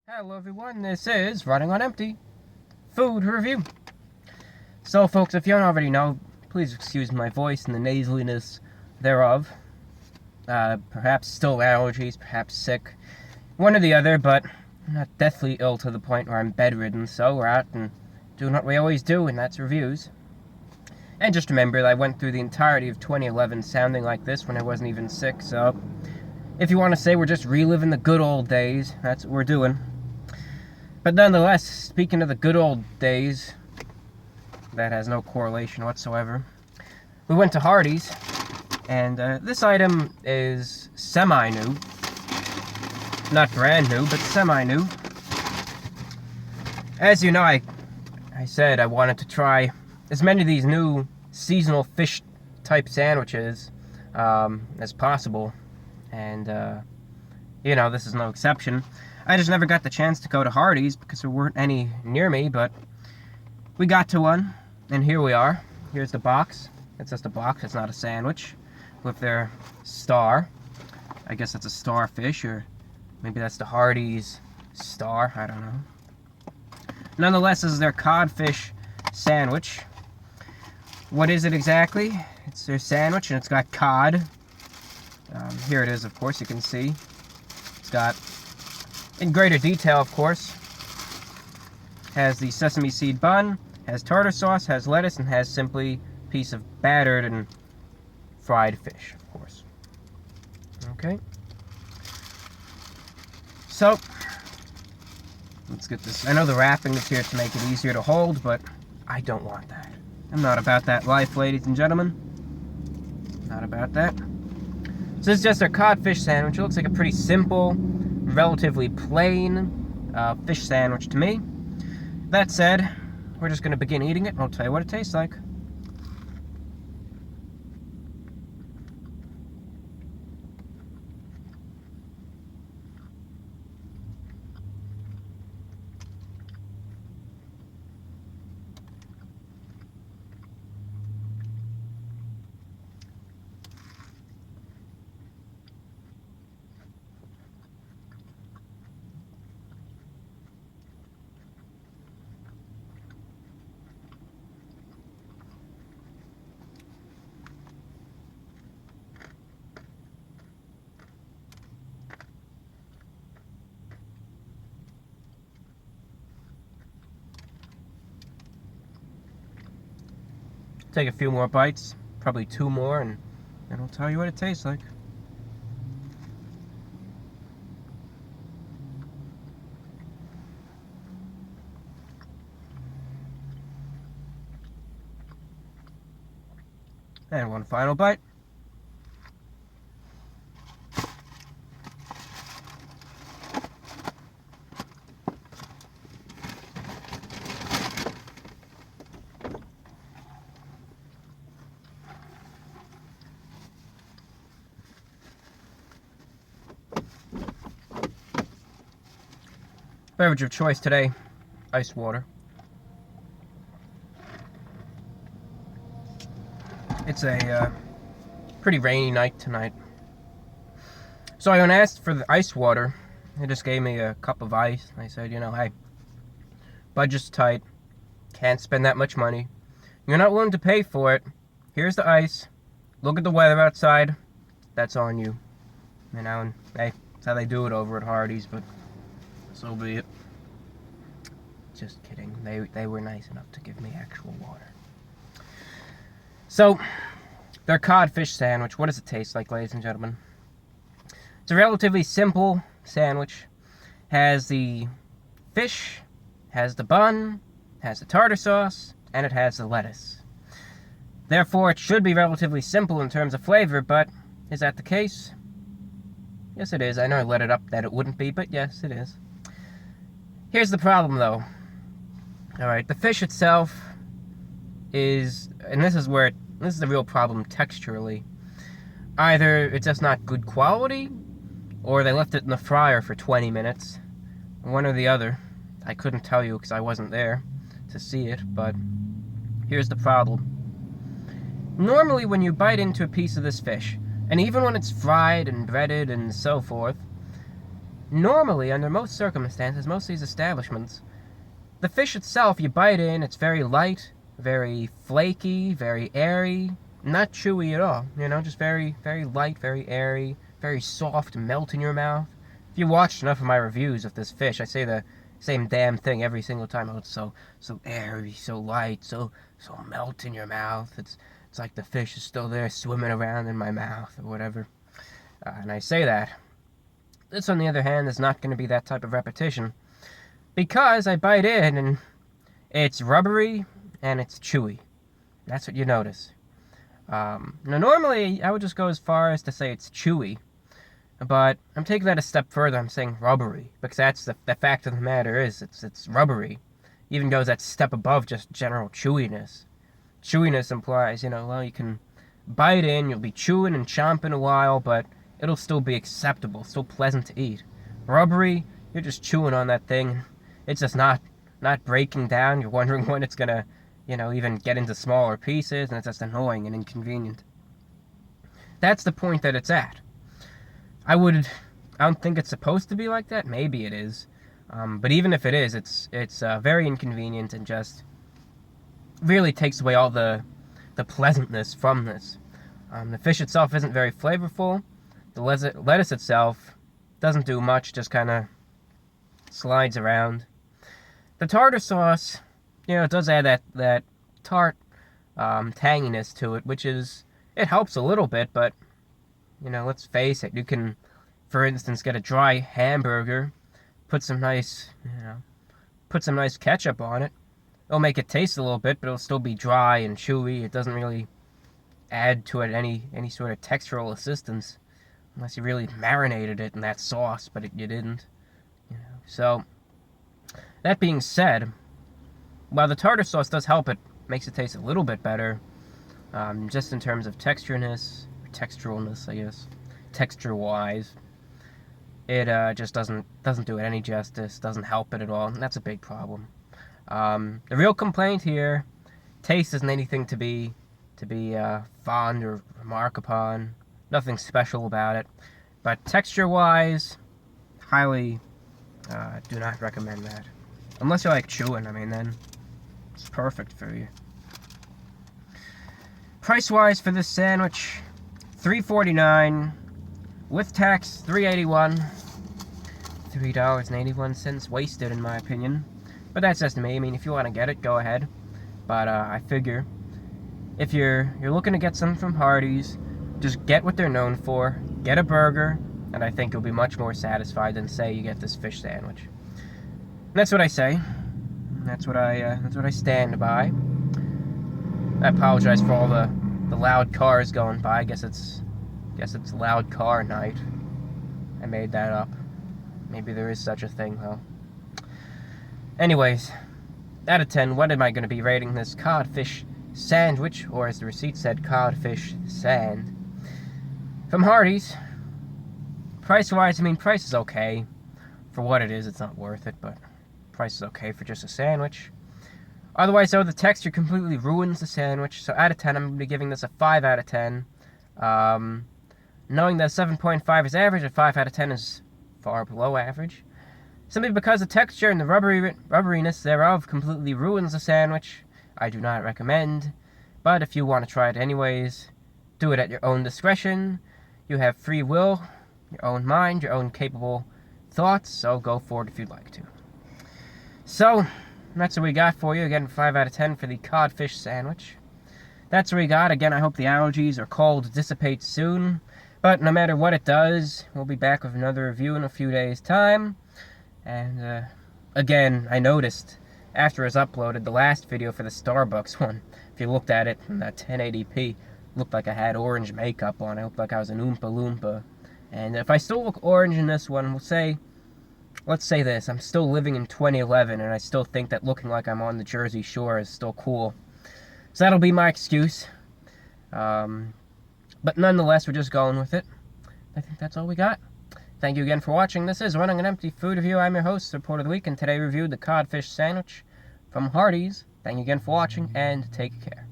Hello everyone, this is Running on Empty Food Review. So folks, if you don't already know, please excuse my voice and the nasaliness thereof. Perhaps still allergies, perhaps sick. One or the other, but I'm not deathly ill to the point where I'm bedridden, so we're out and doing what we always do, and that's reviews. And just remember that I went through the entirety of 2011 sounding like this when I wasn't even sick, so if you want to say we're just reliving the good old days, that's what we're doing. But nonetheless, speaking of the good old days, that has no correlation whatsoever. We went to Hardees, and this item is semi-new. Not brand new, but semi-new. As you know, I said I wanted to try as many of these new seasonal fish type sandwiches as possible. And, this is no exception. I just never got the chance to go to Hardees because there weren't any near me, but we got to one, and here we are. Here's the box. It's just a box, it's not a sandwich, with their star. I guess that's a starfish, or maybe that's the Hardees star, I don't know. Nonetheless, this is their Cod Fish Sandwich. What is it exactly? It's their sandwich, and it's got cod. Here it is, of course, you can see. It's got, in greater detail, of course, has the sesame seed bun, has tartar sauce, has lettuce, and has simply a piece of battered and fried fish, of course. Okay. So, let's get this. I know the wrapping is here to make it easier to hold, but I don't want that. I'm not about that life, ladies and gentlemen. Not about that. So this is just our cod fish sandwich. It looks like a pretty simple, relatively plain fish sandwich to me. That said, we're just going to begin eating it, and I'll tell you what it tastes like. Take a few more bites, probably 2 more, and I'll tell you what it tastes like. And one final bite. Beverage of choice today, ice water. It's a pretty rainy night tonight. So when I asked for the ice water, they just gave me a cup of ice. I said, hey, budget's tight, can't spend that much money. You're not willing to pay for it. Here's the ice. Look at the weather outside. That's on you. And hey, that's how they do it over at Hardees, but so be it. Just kidding. They were nice enough to give me actual water. So, their cod fish sandwich. What does it taste like, ladies and gentlemen? It's a relatively simple sandwich. Has the fish, has the bun, has the tartar sauce, and it has the lettuce. Therefore, it should be relatively simple in terms of flavor, but is that the case? Yes, it is. I know I let it up that it wouldn't be, but yes, it is. Here's the problem, though. Alright, the fish itself is, and this is the real problem texturally. Either it's just not good quality, or they left it in the fryer for 20 minutes. One or the other. I couldn't tell you because I wasn't there to see it, but here's the problem. Normally when you bite into a piece of this fish, and even when it's fried and breaded and so forth, normally, under most circumstances, most of these establishments, the fish itself, you bite in, it's very light, very flaky, very airy, not chewy at all, you know, just very, very light, very airy, very soft, melt in your mouth. If you watched enough of my reviews of this fish, I say the same damn thing every single time. Oh, it's so airy, so light, so melt in your mouth. It's like the fish is still there swimming around in my mouth or whatever. And I say that. This, on the other hand, is not going to be that type of repetition, because I bite in and it's rubbery and it's chewy. That's what you notice. Now, normally, I would just go as far as to say it's chewy, but I'm taking that a step further. I'm saying rubbery, because that's the fact of the matter is, it's rubbery. Even goes that step above just general chewiness. Chewiness implies, you know, well, you can bite in, you'll be chewing and chomping a while, but it'll still be acceptable, still pleasant to eat. Rubbery, you're just chewing on that thing. It's just not breaking down. You're wondering when it's gonna, you know, even get into smaller pieces, and it's just annoying and inconvenient. That's the point that it's at. I don't think it's supposed to be like that. Maybe it is. But even if it is, it's very inconvenient and just really takes away all the pleasantness from this. The fish itself isn't very flavorful. The lettuce itself doesn't do much, just kind of slides around. The tartar sauce, you know, it does add that tart tanginess to it, it helps a little bit, but, you know, let's face it, you can, for instance, get a dry hamburger, put some nice ketchup on it. It'll make it taste a little bit, but it'll still be dry and chewy. It doesn't really add to it any sort of textural assistance, unless you really marinated it in that sauce, but you didn't. You know. So, that being said, while the tartar sauce does help, it makes it taste a little bit better, just in terms of texturalness, I guess, texture-wise. It just doesn't do it any justice, doesn't help it at all, and that's a big problem. The real complaint here, taste isn't anything to be fond or remark upon. Nothing special about it. But texture-wise, highly do not recommend that. Unless you like chewing, I mean, then it's perfect for you. Price-wise for this sandwich, $3.49. With tax, $3.81. $3.81 wasted, in my opinion. But that's just me. I mean, if you want to get it, go ahead. But I figure if you're looking to get something from Hardees, just get what they're known for. Get a burger, and I think you'll be much more satisfied than, say, you get this fish sandwich. And that's what I say. That's what I stand by. I apologize for all the loud cars going by. I guess it's loud car night. I made that up. Maybe there is such a thing, though. Anyways, out of 10, what am I going to be rating this cod fish sandwich, or as the receipt said, cod fish sand, from Hardees? Price-wise, I mean, price is okay. For what it is, it's not worth it, but price is okay for just a sandwich. Otherwise, though, the texture completely ruins the sandwich, so out of 10, I'm going to be giving this a 5 out of 10. Knowing that 7.5 is average, a 5 out of 10 is far below average. Simply because the texture and the rubberiness thereof completely ruins the sandwich. I do not recommend, but if you want to try it anyways, do it at your own discretion. You have free will, your own mind, your own capable thoughts, so go for it if you'd like to. So, that's what we got for you. Again, 5 out of 10 for the cod fish sandwich. That's what we got. Again, I hope the allergies or cold dissipate soon. But no matter what it does, we'll be back with another review in a few days' time. And, again, I noticed, after it was uploaded, the last video for the Starbucks one, if you looked at it in that 1080p, looked like I had orange makeup on. I looked like I was an Oompa Loompa. And if I still look orange in this one, let's say this, I'm still living in 2011, and I still think that looking like I'm on the Jersey Shore is still cool. So that'll be my excuse. But nonetheless, we're just going with it. I think that's all we got. Thank you again for watching. This is Running an Empty Food Review. I'm your host, Report of the Week, and today reviewed the cod fish sandwich from Hardees. Thank you again for watching, and take care.